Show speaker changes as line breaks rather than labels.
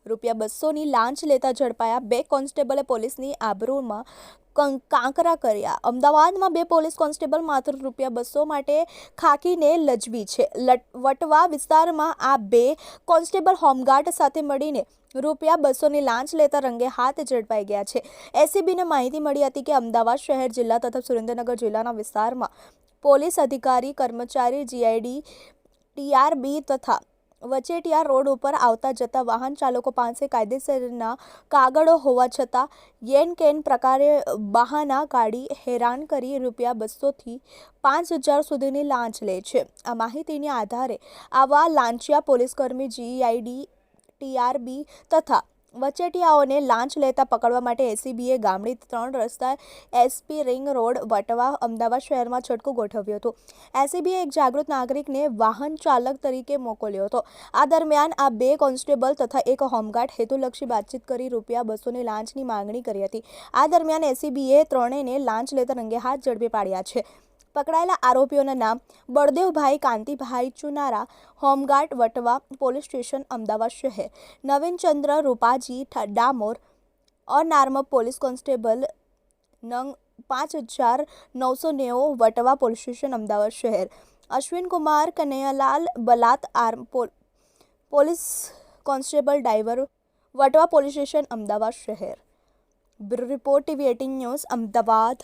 ₹200ની લાંચ લેતા ઝડપાયા 2 કોન્સ્ટેબલે પોલીસની આબરૂમાં કાંકરા કર્યા। અમદાવાદમાં 2 પોલીસ કોન્સ્ટેબલ માત્ર ₹200 માટે ખાખીને લજવી છે। વટવા વિસ્તારમાં આ 2 કોન્સ્ટેબલ હોમગાર્ડ સાથે મળીને ₹200ની લાંચ લેતા રંગે હાથ ઝડપાઈ ગયા છે। એસીબીને માહિતી મળી હતી કે અમદાવાદ શહેર, જિલ્લા તથા સુરેન્દ્રનગર જિલ્લાના વિસ્તારમાં પોલીસ અધિકારી, કર્મચારી, જીઆઈડી, ટીઆરબી તથા વચેટિયા રોડ ઉપર આવતા જતા વાહન ચાલકો પાસે કાયદેસરના કાગળો હોવા છતાં યેન-કેન પ્રકારે બહાના કાઢી હેરાન કરી ₹200થી 5,000 સુધીની લાંચ લે છે। આ માહિતીના આધારે આવા લાંચિયા પોલીસકર્મી, જીઆઈડી, ટીઆરબી તથા વચેટિયાઓને લાંચ લેતા પકડવા માટે એસીબીએ ગામડી 3 રસ્તા SP ring road, Vatva, Ahmedabad શહેરમાં છટકું ગોઠવ્યું હતું। એસીબીએ એક જાગૃત નાગરિકને વાહન ચાલક તરીકે મોકલ્યો હતો। આ દરમિયાન આ 2 કોન્સ્ટેબલ તથા એક હોમગાર્ડ હેતુલક્ષી વાતચીત કરી ₹200ની લાંચની માંગણી કરી હતી। આ દરમિયાન એસીબીએ ત્રણેયને લાંચ લેતા રંગે હાથ ઝડપી પાડ્યા છે। પકડાયેલા આરોપીઓના નામ Baldevbhai Kantibhai Chunara, home guard, Vatva police station, Ahmedabad શહેર; Navinchandra Rupaji Damor, unarm police constable, નંગ 5990, વટવા પોલીસ સ્ટેશન, અમદાવાદ શહેર; Ashwinkumar Kanaiyalal Balat, arm police constable, driver, Vatva police station, Ahmedabad શહેર। Bureau report, TV18 news, Ahmedabad.